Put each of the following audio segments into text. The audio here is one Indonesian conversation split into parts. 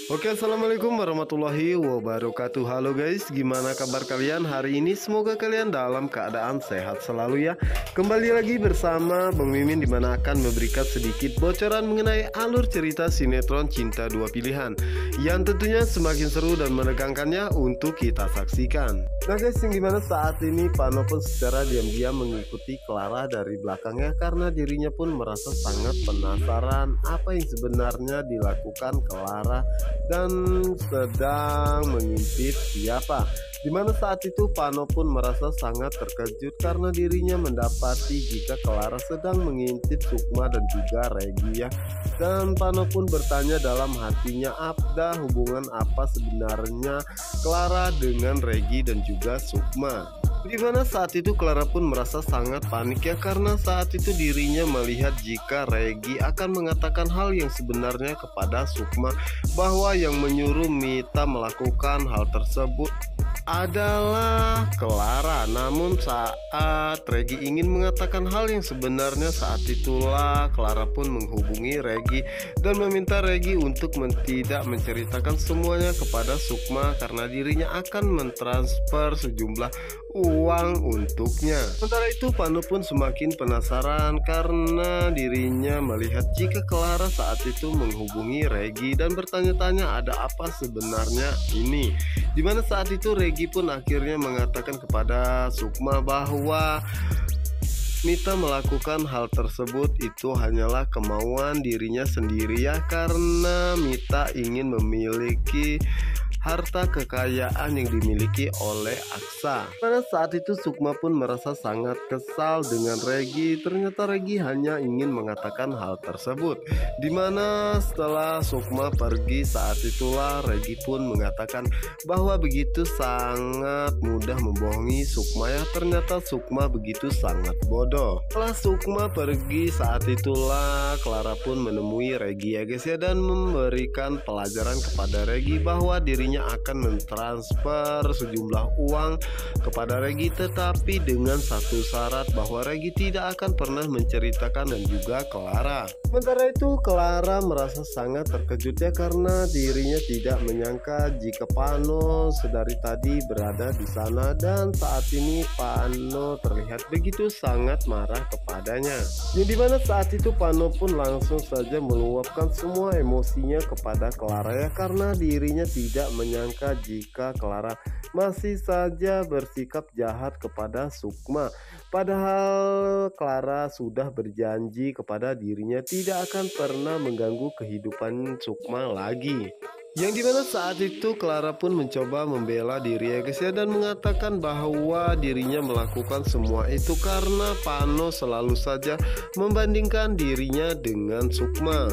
Oke, assalamualaikum warahmatullahi wabarakatuh. Halo guys, gimana kabar kalian hari ini? Semoga kalian dalam keadaan sehat selalu ya. Kembali lagi bersama Bang Mimin, dimana akan memberikan sedikit bocoran mengenai alur cerita sinetron Cinta Dua Pilihan yang tentunya semakin seru dan menegangkannya untuk kita saksikan. Nah guys, yang dimana saat ini Pano pun secara diam-diam mengikuti Clara dari belakangnya, karena dirinya pun merasa sangat penasaran apa yang sebenarnya dilakukan Clara dan sedang mengintip siapa. Dimana saat itu Pano pun merasa sangat terkejut karena dirinya mendapati jika Clara sedang mengintip Sukma dan juga Regi ya. Dan Pano pun bertanya dalam hatinya, ada hubungan apa sebenarnya Clara dengan Regi dan juga Sukma. Dimana saat itu Clara pun merasa sangat panik ya, karena saat itu dirinya melihat jika Regi akan mengatakan hal yang sebenarnya kepada Sukma, bahwa yang menyuruh Mita melakukan hal tersebut adalah Clara. Namun saat Regi ingin mengatakan hal yang sebenarnya, saat itulah Clara pun menghubungi Regi dan meminta Regi untuk tidak menceritakan semuanya kepada Sukma karena dirinya akan mentransfer sejumlah uang untuknya. Sementara itu Pano pun semakin penasaran karena dirinya melihat jika Clara saat itu menghubungi Regi dan bertanya-tanya ada apa sebenarnya ini. Dimana saat itu Regi pun akhirnya mengatakan kepada Sukma bahwa Mita melakukan hal tersebut itu hanyalah kemauan dirinya sendiri ya, karena Mita ingin memiliki harta kekayaan yang dimiliki oleh Aksa. Pada saat itu Sukma pun merasa sangat kesal dengan Regi. Ternyata Regi hanya ingin mengatakan hal tersebut. Dimana setelah Sukma pergi, saat itulah Regi pun mengatakan bahwa begitu sangat mudah membohongi Sukma ya. Ternyata Sukma begitu sangat bodoh. Setelah Sukma pergi, saat itulah Clara pun menemui Regi ya guys ya, dan memberikan pelajaran kepada Regi bahwa dirinya akan mentransfer sejumlah uang kepada Regi, tetapi dengan satu syarat bahwa Regi tidak akan pernah menceritakan dan juga Clara. Sementara itu Clara merasa sangat terkejut ya, karena dirinya tidak menyangka jika Pano sedari tadi berada di sana, dan saat ini Pano terlihat begitu sangat marah kepadanya. Yang dimana saat itu Pano pun langsung saja meluapkan semua emosinya kepada Clara ya, karena dirinya tidak menyangka jika Clara masih saja bersikap jahat kepada Sukma. Padahal Clara sudah berjanji kepada dirinya tidak akan pernah mengganggu kehidupan Sukma lagi. Yang dimana saat itu Clara pun mencoba membela diri ya guys ya, dan mengatakan bahwa dirinya melakukan semua itu karena Pano selalu saja membandingkan dirinya dengan Sukma.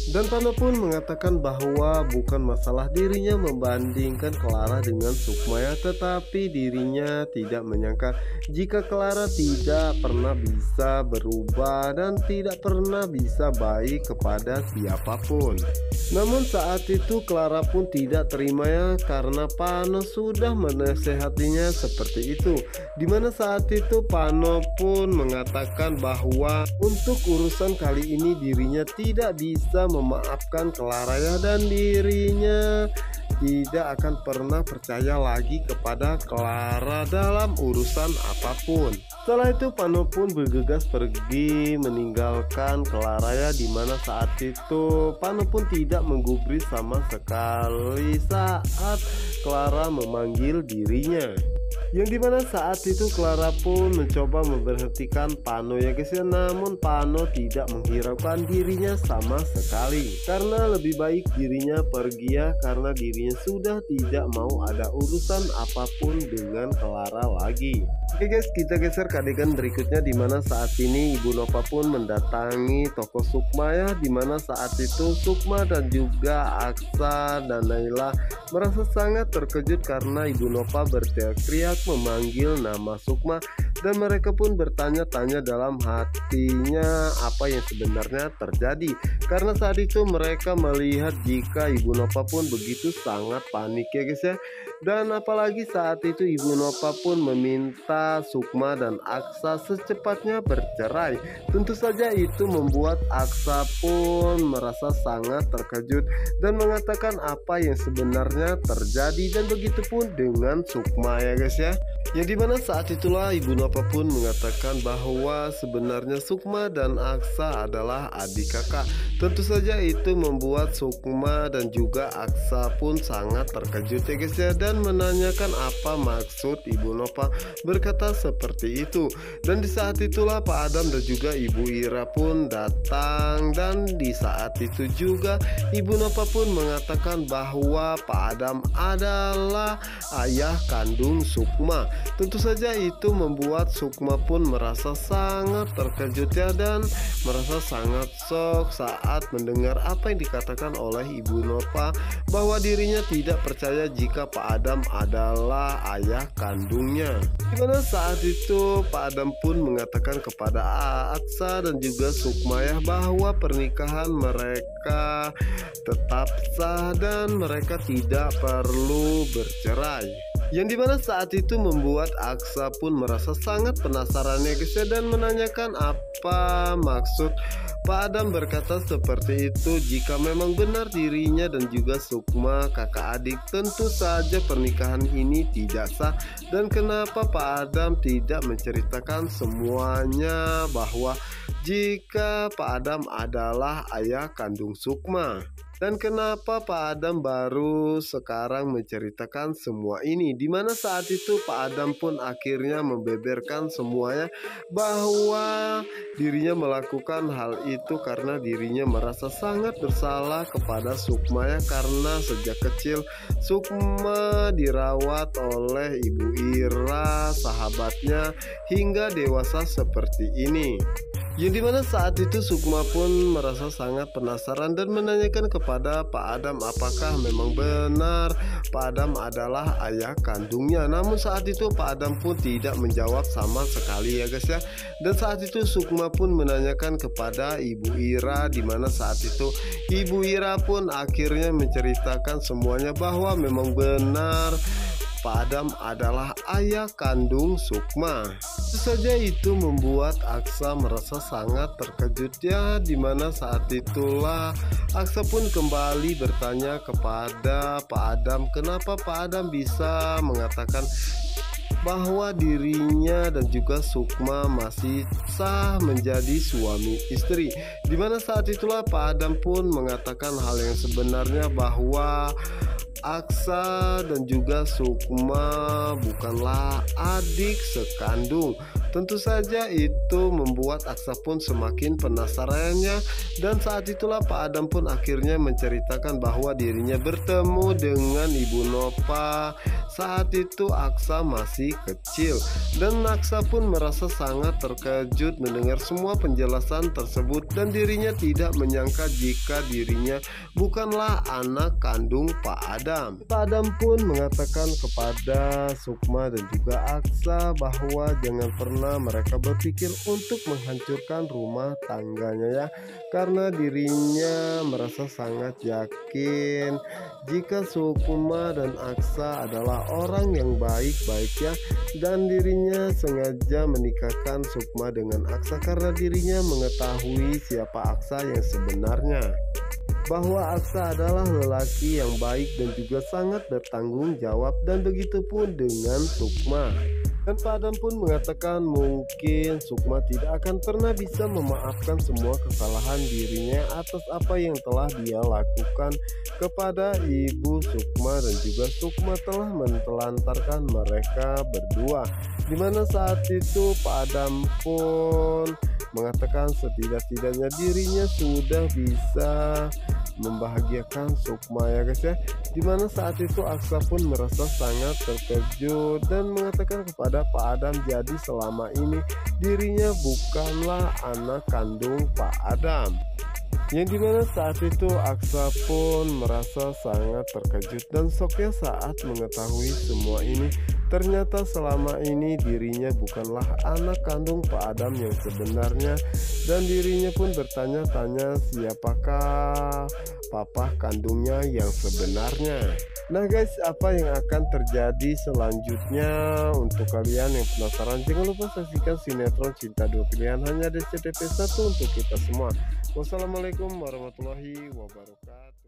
Dan Pano pun mengatakan bahwa bukan masalah dirinya membandingkan Clara dengan Sukma ya, tetapi dirinya tidak menyangka jika Clara tidak pernah bisa berubah dan tidak pernah bisa baik kepada siapapun. Namun saat itu Clara pun tidak terima ya, karena Pano sudah menasehatinya seperti itu. Dimana saat itu Pano pun mengatakan bahwa untuk urusan kali ini dirinya tidak bisa memaafkan Clara ya, dan dirinya tidak akan pernah percaya lagi kepada Clara dalam urusan apapun. Setelah itu Pano pun bergegas pergi meninggalkan Clara ya, dimana saat itu Pano pun tidak menggubris sama sekali saat Clara memanggil dirinya. Yang dimana saat itu Clara pun mencoba memberhentikan Pano ya guys ya, namun Pano tidak menghiraukan dirinya sama sekali, karena lebih baik dirinya pergi ya, karena dirinya sudah tidak mau ada urusan apapun dengan Clara lagi. Oke guys, kita geser ke adegan berikutnya, dimana saat ini Ibu Nova pun mendatangi toko Sukma ya, dimana saat itu Sukma dan juga Aksa dan Naila merasa sangat terkejut karena Ibu Nova berteriak-teriak memanggil nama Sukma. dan mereka pun bertanya-tanya dalam hatinya apa yang sebenarnya terjadi. Karena saat itu mereka melihat jika Ibu Nova pun begitu sangat panik ya guys ya. Dan apalagi saat itu Ibu Nova pun meminta Sukma dan Aksa secepatnya bercerai. Tentu saja itu membuat Aksa pun merasa sangat terkejut dan mengatakan apa yang sebenarnya terjadi, dan begitu pun dengan Sukma ya guys ya. Yang dimana saat itulah Ibu Nova pun mengatakan bahwa sebenarnya Sukma dan Aksa adalah adik kakak. Tentu saja itu membuat Sukma dan juga Aksa pun sangat terkejut ya guys ya, dan menanyakan apa maksud Ibu Nova berkata seperti itu. Dan di saat itulah Pak Adam dan juga Ibu Ira pun datang, dan di saat itu juga Ibu Nova pun mengatakan bahwa Pak Adam adalah ayah kandung Sukma. Tentu saja itu membuat Sukma pun merasa sangat terkejut ya, dan merasa sangat shock saat mendengar apa yang dikatakan oleh Ibu Nova, bahwa dirinya tidak percaya jika Pak Adam adalah ayah kandungnya. Dimana saat itu Pak Adam pun mengatakan kepada Aksa dan juga Sukma ya, bahwa pernikahan mereka tetap sah dan mereka tidak perlu bercerai. Yang dimana saat itu membuat Aksa pun merasa sangat penasaran ya guys ya, dan menanyakan apa maksud Pak Adam berkata seperti itu. Jika memang benar dirinya dan juga Sukma kakak adik, tentu saja pernikahan ini tidak sah. Dan kenapa Pak Adam tidak menceritakan semuanya, bahwa jika Pak Adam adalah ayah kandung Sukma? Dan kenapa Pak Adam baru sekarang menceritakan semua ini? Dimana saat itu Pak Adam pun akhirnya membeberkan semuanya, bahwa dirinya melakukan hal itu karena dirinya merasa sangat bersalah kepada Sukma ya, karena sejak kecil Sukma dirawat oleh Ibu Ira, sahabatnya, hingga dewasa seperti ini. Yang dimana saat itu Sukma pun merasa sangat penasaran dan menanyakan kepada Pak Adam apakah memang benar Pak Adam adalah ayah kandungnya. Namun saat itu Pak Adam pun tidak menjawab sama sekali ya guys ya. Dan saat itu Sukma pun menanyakan kepada Ibu Ira, dimana saat itu Ibu Ira pun akhirnya menceritakan semuanya, bahwa memang benar Pak Adam adalah ayah kandung Sukma. Tentu saja itu membuat Aksa merasa sangat terkejut ya, dimana saat itulah Aksa pun kembali bertanya kepada Pak Adam, kenapa Pak Adam bisa mengatakan bahwa dirinya dan juga Sukma masih sah menjadi suami istri. Dimana saat itulah Pak Adam pun mengatakan hal yang sebenarnya, bahwa Aksa dan juga Sukma bukanlah adik sekandung. Tentu saja itu membuat Aksa pun semakin penasarannya, dan saat itulah Pak Adam pun akhirnya menceritakan bahwa dirinya bertemu dengan Ibu Nova. Saat itu Aksa masih kecil, dan Aksa pun merasa sangat terkejut mendengar semua penjelasan tersebut, dan dirinya tidak menyangka jika dirinya bukanlah anak kandung Pak Adam. Pak Adam pun mengatakan kepada Sukma dan juga Aksa bahwa jangan pernah mereka berpikir untuk menghancurkan rumah tangganya ya, karena dirinya merasa sangat yakin jika Sukma dan Aksa adalah orang yang baik-baik ya, dan dirinya sengaja menikahkan Sukma dengan Aksa karena dirinya mengetahui siapa Aksa yang sebenarnya, bahwa Aksa adalah lelaki yang baik dan juga sangat bertanggung jawab, dan begitu pun dengan Sukma. Dan Pak Adam pun mengatakan mungkin Sukma tidak akan pernah bisa memaafkan semua kesalahan dirinya atas apa yang telah dia lakukan kepada Ibu Sukma, dan juga Sukma telah menelantarkan mereka berdua. Dimana saat itu Pak Adam pun mengatakan setidak-tidaknya dirinya sudah bisa membahagiakan Sukma ya guys ya. Dimana saat itu Aksa pun merasa sangat terkejut dan mengatakan kepada Pak Adam, jadi selama ini dirinya bukanlah anak kandung Pak Adam. Yang dimana saat itu Aksa pun merasa sangat terkejut dan shocknya saat mengetahui semua ini, ternyata selama ini dirinya bukanlah anak kandung Pak Adam yang sebenarnya, dan dirinya pun bertanya-tanya siapakah papa kandungnya yang sebenarnya. Nah guys, apa yang akan terjadi selanjutnya? Untuk kalian yang penasaran, jangan lupa saksikan sinetron Cinta Dua Pilihan hanya di SCTV 1 untuk kita semua. Wassalamualaikum warahmatullahi wabarakatuh.